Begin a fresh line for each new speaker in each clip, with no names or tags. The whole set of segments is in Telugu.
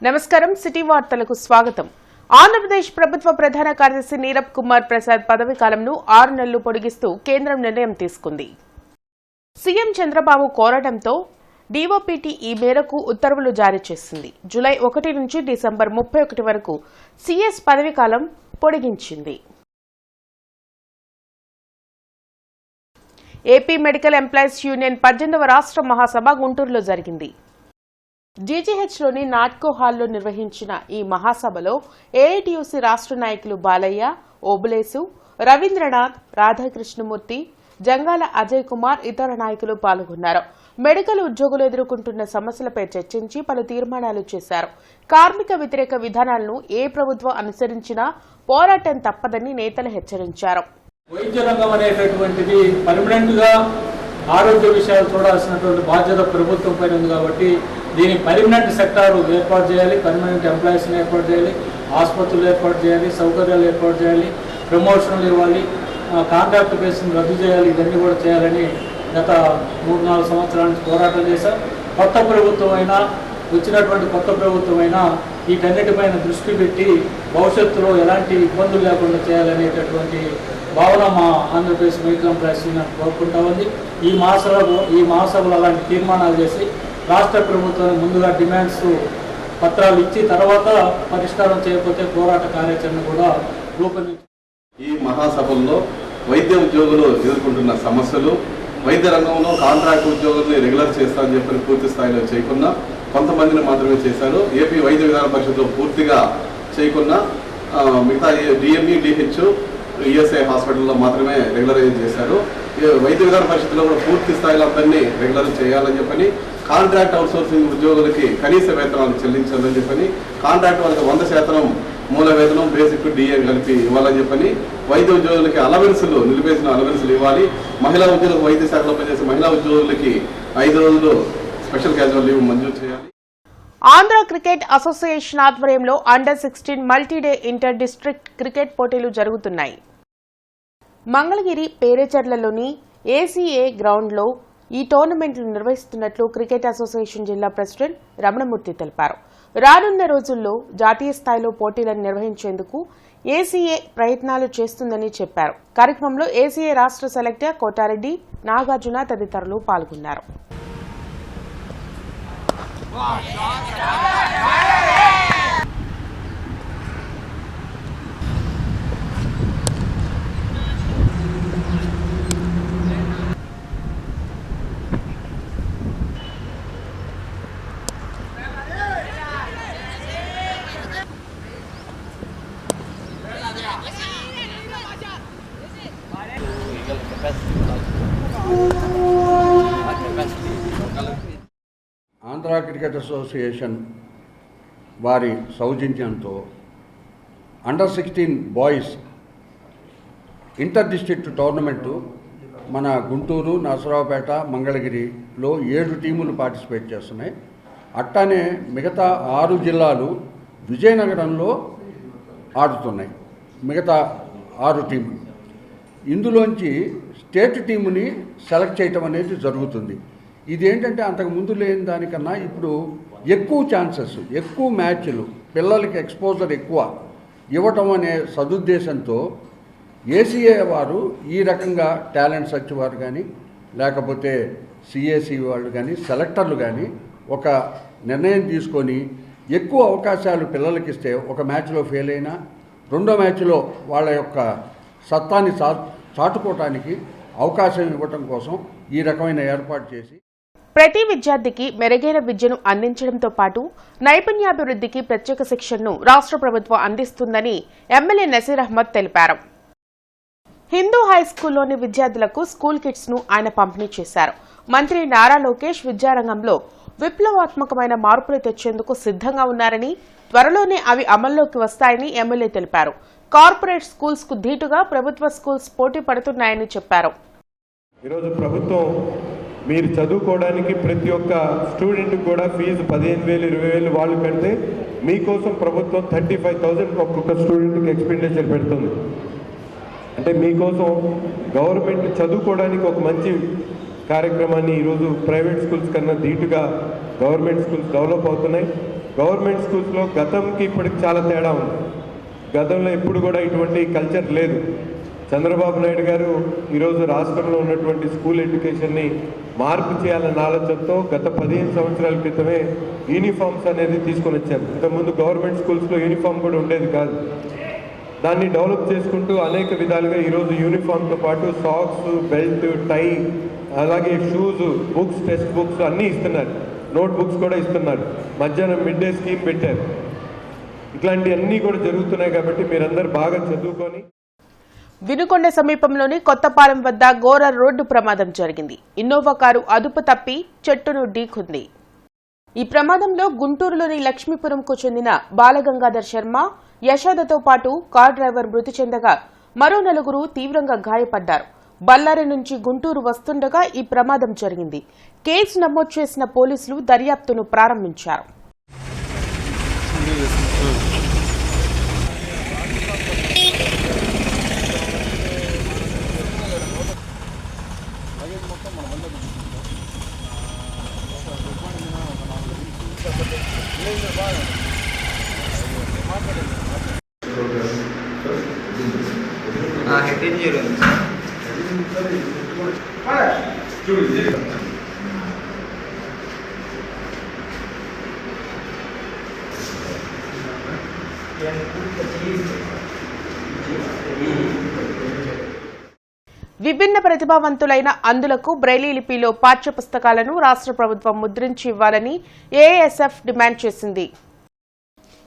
నమస్కారం సిటీ వార్తలకు స్వాగతం. ఆంధ్రప్రదేశ్ ప్రభుత్వ ప్రధాన కార్యదర్శి నీరబ్ కుమార్ ప్రసాద్ పదవీ కాలంను 6 నెలలు పొడిగిస్తూ కేంద్రం నిర్ణయం తీసుకుంది. సీఎం చంద్రబాబు కోరడంతో డీఓపీటీ ఈ మేరకు ఉత్తర్వులు జారీ చేసింది. జూలై 1 నుంచి డిసెంబర్ 31 వరకు సీఎస్ పదవీ కాలం పొడిగించింది. ఏపీ మెడికల్ ఎంప్లాయీస్ యూనియన్ 18వ రాష్ట్ర మహాసభ గుంటూరులో జరిగింది. జీజీహెచ్లోని నాట్కో హాల్లో నిర్వహించిన ఈ మహాసభలో ఏఐటీయూసీ రాష్ట్ర నాయకులు బాలయ్య, ఓబులేసు, రవీంద్రనాథ్, రాధాకృష్ణమూర్తి, జంగాల అజయ్ కుమార్ ఇతర నాయకులు పాల్గొన్నారు. మెడికల్ ఉద్యోగులు ఎదుర్కొంటున్న సమస్యలపై చర్చించి పలు తీర్మానాలు చేశారు. కార్మిక వ్యతిరేక విధానాలను ఏ ప్రభుత్వం అనుసరించినా పోరాటం తప్పదని నేతలు హెచ్చరించారు.
వైద్య రంగం అనేటటువంటిది పర్మనెంట్ గా ఆరోగ్య విషయాలు చూడాల్సినటువంటి బాధ్యత ప్రభుత్వం పైన ఉంది కాబట్టి దీని పర్మనెంట్ సెక్టార్ ఏర్పాటు చేయాలి, పర్మనెంట్ ఎంప్లాయీస్ని ఏర్పాటు చేయాలి, ఆసుపత్రులు ఏర్పాటు చేయాలి, సౌకర్యాలు ఏర్పాటు చేయాలి, ప్రమోషన్లు ఇవ్వాలి, కాంట్రాక్ట్ బేస్ని రద్దు చేయాలి. ఇవన్నీ కూడా చేయాలని గత 3-4 సంవత్సరాల నుంచి పోరాటం చేశాం. కొత్త ప్రభుత్వం అయినా వచ్చినటువంటి కొత్త ప్రభుత్వం అయినా వీటన్నిటిపైన దృష్టి పెట్టి భవిష్యత్తులో ఎలాంటి ఇబ్బందులు లేకుండా చేయాలనేటటువంటి భావన మా ఆంధ్రప్రదేశ్ మెడికల్ ఎంప్లాయీస్ యూనియన్ కోరుకుంటా ఉంది. ఈ మహాసభలో అలాంటి తీర్మానాలు చేసి రాష్ట్ర ప్రభుత్వానికి ముందుగా డిమాండ్స్ పత్రాలు ఇచ్చి తర్వాత పరిష్కారం చేయకపోతే పోరాట కార్యాచరణ కూడా రూపొందించారు.
ఈ మహాసభల్లో వైద్య ఉద్యోగులు ఎదుర్కొంటున్న సమస్యలు, వైద్య రంగంలో కాంట్రాక్ట్ ఉద్యోగుల్ని రెగ్యులర్ చేస్తామని చెప్పి పూర్తి స్థాయిలో చేయకుండా కొంతమందిని మాత్రమే చేశారు. ఏపీ వైద్య విధాన పరిషత్లో పూర్తిగా చేయకుండా మిగతా డిఎంఈ, డిహెచ్, ఈఎస్ఐ హాస్పిటల్లో మాత్రమే రెగ్యులరైజ్ చేశారు. వైద్య విధాన పరిషత్తులో కూడా పూర్తి స్థాయిలో అందరినీ రెగ్యులర్ చేయాలని చెప్పని, కాంట్రాక్ట్ అవుట్సోర్సింగ్ ఉద్యోగులకి కనీస వేతనాలు చెల్లించాలని చెప్పని, కాంట్రాక్ట్ వాళ్ళకి 100% మూల వేతనం, బేసిక్ డిఏ కలిపి ఇవ్వాలని చెప్పని, వైద్య ఉద్యోగులకి అలవెన్సులు, నిలిపేసిన అలవెన్సులు ఇవ్వాలి. మహిళా ఉద్యోగులకు వైద్య శాఖలో పనిచేసే మహిళా ఉద్యోగులకి 5 రోజులు స్పెషల్ క్యాజువల్ లీవ్ మంజూరు చేయాలి.
ఆంధ్ర క్రికెట్ అసోసియేషన్ ఆధ్వర్యంలో అండర్-16 మల్టీడే ఇంటర్ డిస్ట్రిక్ట్ క్రికెట్ పోటీలు జరుగుతున్నాయి. మంగళగిరి పేరేచర్లలోని ఏసీఏ గ్రౌండ్లో ఈ టోర్నమెంట్లు నిర్వహిస్తున్నట్లు క్రికెట్ అసోసియేషన్ జిల్లా ప్రెసిడెంట్ రమణమూర్తి తెలిపారు. రానున్న రోజుల్లో జాతీయ స్థాయిలో పోటీలను నిర్వహించేందుకు ఏసీఏ ప్రయత్నాలు చేస్తుందని చెప్పారు. కార్యక్రమంలో ఏసీఏ రాష్ట్ర సెలెక్టర్ కోటారెడ్డి, నాగార్జున తదితరులు పాల్గొన్నారు.
ఆంధ్ర క్రికెట్ అసోసియేషన్ వారి సౌజన్యంతో అండర్-16 బాయ్స్ ఇంటర్ డిస్ట్రిక్ట్ టోర్నమెంటు మన గుంటూరు, నరసరావుపేట, మంగళగిరిలో 7 టీములు పార్టిసిపేట్ చేస్తున్నాయి. అట్టానే మిగతా 6 జిల్లాలు విజయనగరంలో ఆడుతున్నాయి. మిగతా 6 టీములు ఇందులోంచి స్టేట్ టీముని సెలెక్ట్ చేయటం అనేది జరుగుతుంది. ఇదేంటంటే అంతకు ముందు లేని దానికన్నా ఇప్పుడు ఎక్కువ ఛాన్సెస్, ఎక్కువ మ్యాచ్లు, పిల్లలకి ఎక్స్పోజర్ ఎక్కువ ఇవ్వటం అనే సదుద్దేశంతో ఏసీఏ వారు ఈ రకంగా టాలెంట్ సర్చ్ వారు కానీ, లేకపోతే సిఏసి వాళ్ళు కానీ, సెలెక్టర్లు కానీ ఒక నిర్ణయం తీసుకొని ఎక్కువ అవకాశాలు పిల్లలకి ఇస్తే, ఒక మ్యాచ్లో ఫెయిల్ అయినా రెండో మ్యాచ్లో వాళ్ళ యొక్క సత్తాన్ని చాటుకోవటానికి అవకాశం ఇవ్వటం కోసం ఈ రకమైన ఏర్పాటు చేసి
ప్రతి విద్యార్థికి మెరుగైన విద్యను అందించడంతో పాటు నైపుణ్యాభివృద్ధికి ప్రత్యేక శిక్షణను రాష్ట్ర ప్రభుత్వం అందిస్తుందని ఎమ్మెల్యే నసీర్ అహ్మద్ తెలిపారు. హిందూ హైస్కూల్లోని విద్యార్థులకు స్కూల్ కిట్స్ ను ఆయన పంపిణీ చేశారు. మంత్రి నారా లోకేష్ విద్యారంగంలో విప్లవాత్మకమైన మార్పులు తెచ్చేందుకు సిద్ధంగా ఉన్నారని, త్వరలోనే అవి అమల్లోకి వస్తాయని ఎమ్మెల్యే తెలిపారు. కార్పొరేట్ స్కూల్స్ కు ధీటుగా ప్రభుత్వ స్కూల్స్ పోటీ పడుతున్నాయని చెప్పారు.
ఈరోజు ప్రభుత్వం మీరు చదువుకోవడానికి ప్రతి ఒక్క స్టూడెంట్ కూడా ఫీజు 15,000, 20,000 వాళ్ళు పెడితే మీకోసం ప్రభుత్వం 35,000 ఒక్కొక్క స్టూడెంట్కి ఎక్స్పెండిచర్ పెడుతుంది. అంటే మీకోసం గవర్నమెంట్ చదువుకోవడానికి ఒక మంచి కార్యక్రమాన్ని ఈరోజు ప్రైవేట్ స్కూల్స్ కన్నా ధీటుగా గవర్నమెంట్ స్కూల్స్ డెవలప్ అవుతున్నాయి. గవర్నమెంట్ స్కూల్స్లో గతంకి ఇప్పటికి చాలా తేడా ఉంది. గతంలో ఎప్పుడు కూడా ఇటువంటి కల్చర్ లేదు. చంద్రబాబు నాయుడు గారు ఈరోజు రాష్ట్రంలో ఉన్నటువంటి స్కూల్ ఎడ్యుకేషన్ని మార్పు చేయాలన్న ఆలోచనతో గత 15 సంవత్సరాల క్రితమే యూనిఫామ్స్ అనేది తీసుకొని వచ్చారు. ఇంతకుముందు గవర్నమెంట్ స్కూల్స్లో యూనిఫామ్ కూడా ఉండేది కాదు. దాన్ని డెవలప్ చేసుకుంటూ అనేక విధాలుగా ఈరోజు యూనిఫామ్తో పాటు సాక్స్, బెల్ట్, టై, అలాగే షూస్, బుక్స్, టెక్స్ట్ బుక్స్ అన్నీ ఇస్తున్నారు. నోట్ బుక్స్ కూడా ఇస్తున్నారు. మధ్యాహ్నం మిడ్ డే స్కీమ్ పెట్టారు. ఇట్లాంటివన్నీ కూడా జరుగుతున్నాయి. కాబట్టి మీరందరూ బాగా చదువుకొని.
వినుకొండ సమీపంలోని కొత్తపాలెం వద్ద ఘోర రోడ్డు ప్రమాదం జరిగింది. ఇన్నోవా కారు అదుపు తప్పి చెట్టును ఢీకొంది. ఈ ప్రమాదంలో గుంటూరులోని లక్ష్మీపురంకు చెందిన బాలగంగాధర్ శర్మ, యశోదతో పాటు కార్ డ్రైవర్ మృతి చెందగా మరో 4 తీవ్రంగా గాయపడ్డారు. బళ్ళారి నుంచి గుంటూరు వస్తుండగా ఈ ప్రమాదం జరిగింది. కేసు నమోదు చేసిన పోలీసులు దర్యాప్తును ప్రారంభించారు.
హెడ్ ఇంజరీ ఉంది
విభిన్న ప్రతిభావంతులైన అందులకు బ్రైలీ లిపిలో పాఠ్య పుస్తకాలను రాష్ట్ర ప్రభుత్వం ముద్రించి ఇవ్వాలని ఏఎస్ఎఫ్ డిమాండ్ చేసింది.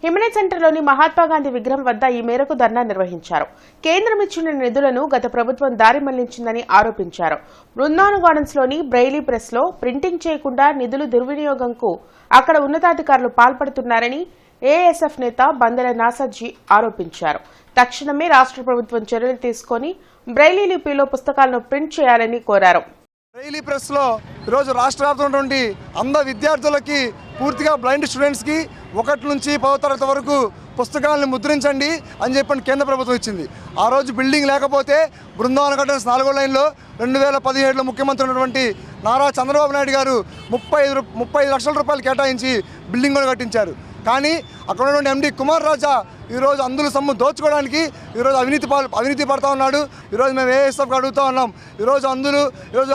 హిమనీ సెంటర్లోని మహాత్మాగాంధీ విగ్రహం వద్ద ఈ మేరకు ధర్నా నిర్వహించారు. కేంద్రం ఇచ్చిన నిధులను గత ప్రభుత్వం దారి మళ్లించిందని ఆరోపించారు. బృందావన్ గార్డెన్స్లోని బ్రైలీ ప్రెస్లో ప్రింటింగ్ చేయకుండా నిధులు దుర్వినియోగంకు అక్కడ ఉన్నతాధికారులు పాల్పడుతున్నారని ఏఎస్ఎఫ్ నేత బందెల నాసర్జీ ఆరోపించారు. తక్షణమే రాష్ట్ర ప్రభుత్వం చర్యలు తీసుకుని బ్రైలీ లిపిలో పుస్తకాలను ప్రింట్ చేయాలని కోరారు.
బ్రైలీ ప్రెస్లో ఈరోజు రాష్ట్ర వ్యాప్తంగా అందరు విద్యార్థులకి, పూర్తిగా బ్లైండ్ స్టూడెంట్స్కి 1 నుంచి 10వ తరగతి వరకు పుస్తకాలను ముద్రించండి అని చెప్పని కేంద్ర ప్రభుత్వం ఇచ్చింది. ఆ రోజు బిల్డింగ్ లేకపోతే బృందావన్ గార్డెన్స్ 4వ లైన్లో 2017లో ముఖ్యమంత్రి ఉన్నటువంటి నారా చంద్రబాబు నాయుడు గారు 35 లక్షల రూపాయలు కేటాయించి బిల్డింగ్ కూడా కట్టించారు. కానీ అక్కడ ఉన్నటువంటి ఎండి కుమార్ రాజా ఈరోజు అందుల సొమ్ము దోచుకోవడానికి ఈరోజు అవినీతి పడుతూ ఉన్నాడు. ఈరోజు మేము ఏఎస్ఎఫ్కి అడుగుతూ ఉన్నాం. ఈరోజు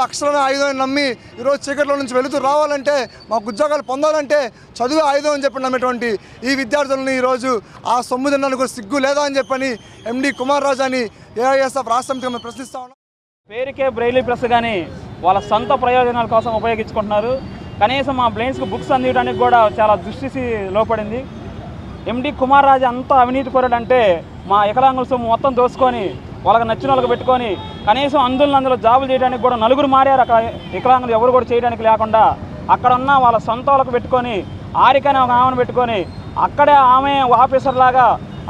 అక్షరమే ఆయుధం నమ్మి ఈరోజు చీకట్లో నుంచి వెళుతూ రావాలంటే, మాకు ఉద్యోగాలు పొందాలంటే చదువు ఆయుధం అని చెప్పి నమ్మేటువంటి ఈ విద్యార్థులని ఈరోజు ఆ సొమ్ము తిన్నందుకు సిగ్గు లేదా అని చెప్పని ఎండి కుమార్ రాజాని ఏఐఎస్ఎఫ్ రాష్ట్ర సమితిగా మేము ప్రశ్నిస్తూ ఉన్నాం.
పేరుకే బ్రైలీ ప్రెస్ కానీ వాళ్ళ సొంత ప్రయోజనాల కోసం ఉపయోగించుకుంటున్నారు. కనీసం మా బ్లైండ్స్కి బుక్స్ అందించడానికి కూడా చాలా దృష్టి లోపడింది. ఎండి కుమార్ రాజు అంత అవినీతిపరుడు అంటే మా వికలాంగుల సొమ్ము మొత్తం దోసుకొని వాళ్ళకి నచ్చిన వాళ్ళకి పెట్టుకొని కనీసం అందులో జాబులు చేయడానికి కూడా 4 మారారు. అక్కడ వికలాంగులు ఎవరు కూడా చేయడానికి లేకుండా అక్కడ ఉన్న వాళ్ళ సొంత వాళ్ళకి పెట్టుకొని ఆరికనే ఒక ఆమెను పెట్టుకొని అక్కడే ఆమె ఆఫీసర్ లాగా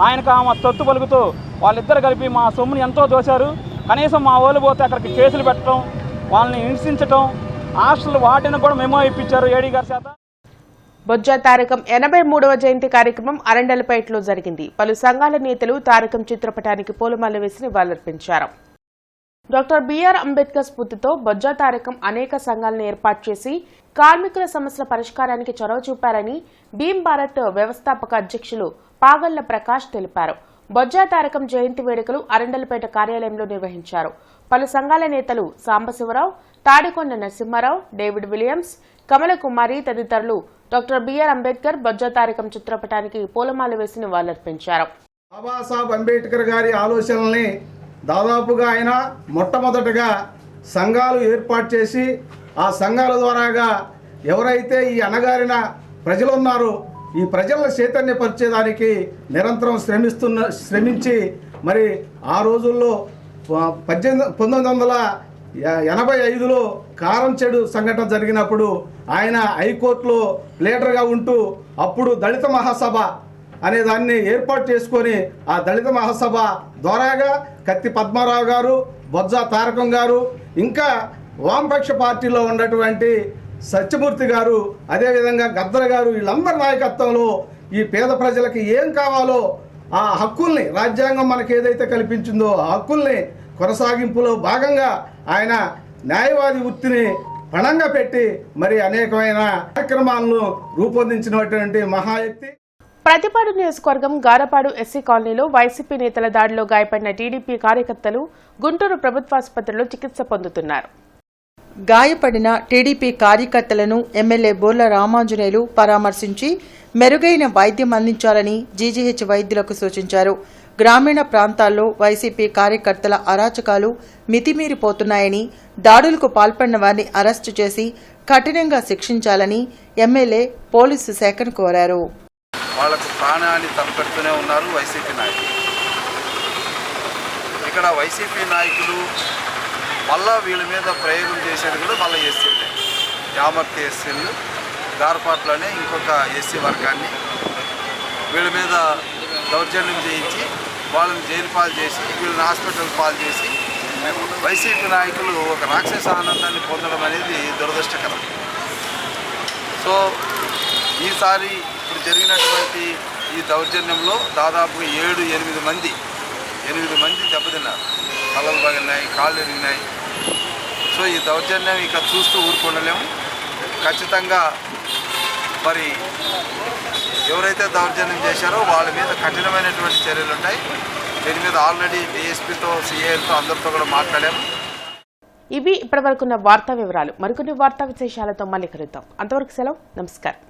ఆయనకు ఆమె తొత్తు పలుకుతూ వాళ్ళిద్దరు కలిపి మా సొమ్ముని ఎంతో దోశారు. కనీసం మా వాళ్ళు పోతే అక్కడికి కేసులు పెట్టడం, వాళ్ళని హింసించడం, హాస్టల్ వాటిని కూడా మెమో ఇప్పించారు ఏడీ గారి చేత.
బొజ్జా తారకం 83వ జయంతి కార్యక్రమం అరండలపేటలో జరిగింది. పలు సంఘాల నేతలు తారకం చిత్రపటానికి పూలమాల వేసి నివాళులర్పించారు. డాక్టర్ బిఆర్ అంబేద్కర్ స్ఫూర్తితో బొజ్జా తారకం అనేక సంఘాలను ఏర్పాటు చేసి కార్మికుల సమస్యల పరిష్కారానికి చొరవ చూపారని భీమ్ భారత్ వ్యవస్థాపక అధ్యక్షులు పాగళ్ల ప్రకాష్ తెలిపారు. బొజ్జా తారకం జయంతి వేడుకలు అరండలపేట కార్యాలయంలో నిర్వహించారు. పలు సంఘాల నేతలు సాంబశివరావు, తాడికొండ నరసింహారావు, డేవిడ్ విలియమ్స్, కమలకుమారి తదితరులు డాక్టర్ బిఆర్ అంబేద్కర్ బొజ్జా తారకం చిత్రపటానికి పూలమాల వేసి నివాళులర్పించారు.
బాబాసాహెబ్ అంబేద్కర్ గారి ఆలోచనల్ని దాదాపుగా ఆయన మొట్టమొదటగా సంఘాలు ఏర్పాటు చేసి ఆ సంఘాల ద్వారాగా ఎవరైతే ఈ అణగారిన ప్రజలు ఉన్నారో ఈ ప్రజలను చైతన్యపరిచేదానికి నిరంతరం శ్రమించి మరి ఆ రోజుల్లో 1985లో కారంచెడు సంఘటన జరిగినప్పుడు ఆయన హైకోర్టులో ప్లేటర్గా ఉంటూ అప్పుడు దళిత మహాసభ అనే దాన్ని ఏర్పాటు చేసుకొని ఆ దళిత మహాసభ ద్వారాగా కత్తి పద్మారావు గారు, బొజ్జా తారకం గారు, ఇంకా వామపక్ష పార్టీలో ఉన్నటువంటి సత్యమూర్తి గారు, అదేవిధంగా గద్దర్ గారు, వీళ్ళందరి నాయకత్వంలో ఈ పేద ప్రజలకి ఏం కావాలో ఆ హక్కుల్ని రాజ్యాంగం మనకు ఏదైతే కల్పించిందో ఆ హక్కుల్ని కొనసాగింపులో భాగంగా ఆయన న్యాయవాది వృత్తిని పణంగా పెట్టి మరి అనేకమైన కార్యక్రమాలను రూపొందించినటువంటి మహావ్యక్తి.
ప్రతిపాడు నియోజకవర్గం గారపాడు ఎస్సీ కాలనీలో వైసీపీ నేతల దాడిలో గాయపడిన టీడీపీ కార్యకర్తలు గుంటూరు ప్రభుత్వాసుపత్రిలో చికిత్స పొందుతున్నారు.
గాయపడిన టీడీపీ కార్యకర్తలను ఎమ్మెల్యే బోర్ల రామాంజనేయులు పరామర్శించి మెరుగైన వైద్యం అందించాలని జీజీహెచ్ వైద్యులకు సూచించారు. గ్రామీణ ప్రాంతాల్లో వైసీపీ కార్యకర్తల అరాచకాలు మితిమీరిపోతున్నాయని, దాడులకు పాల్పడిన వారిని అరెస్టు చేసి కఠినంగా శిక్షించాలని ఎమ్మెల్యే పోలీసు శాఖను కోరారు.
వాళ్లకు ప్రాణాన్ని తలపెడుతూనే ఉన్నారు వైసీపీ నాయకులు. ఇక్కడ వైసీపీ నాయకులు మళ్ళా వీళ్ళ మీద ప్రయోగం చేసేది కూడా మళ్ళీ ఎస్సీలే, యామర్తి ఎస్సీలు, గార్పాట్లోనే ఇంకొక ఎస్సీ వర్గాన్ని వీళ్ళ మీద దౌర్జన్యం చేయించి వాళ్ళని జైలు పాలు చేసి వీళ్ళని హాస్పిటల్ పాలు చేసి వైసీపీ నాయకులు ఒక రాక్షస ఆనందాన్ని పొందడం అనేది దురదృష్టకరం. సో ఈసారి ఇప్పుడు జరిగినటువంటి ఈ దౌర్జన్యంలో దాదాపు 7-8 మంది దెబ్బతిన్నారు. కళ్ళలు పగిలినాయి, కాళ్ళు ఎరిగినాయి. సో ఈ దౌర్జన్యం ఇక చూస్తూ ఊరుకుండలేము. ఖచ్చితంగా మరి ఎవరైతే దౌర్జన్యం చేశారో వాళ్ళ మీద కఠినమైనటువంటి చర్యలు ఉంటాయి. దీని మీద ఆల్రెడీ డిఎస్పీతో, సిఐలతో అందరితో కూడా మాట్లాడాము.
ఇవి ఇప్పటివరకున్న వార్తా వివరాలు. మరికొన్ని వార్తా విశేషాలతో మళ్ళీ కలుద్దాం. అంతవరకు సెలవు. నమస్కారం.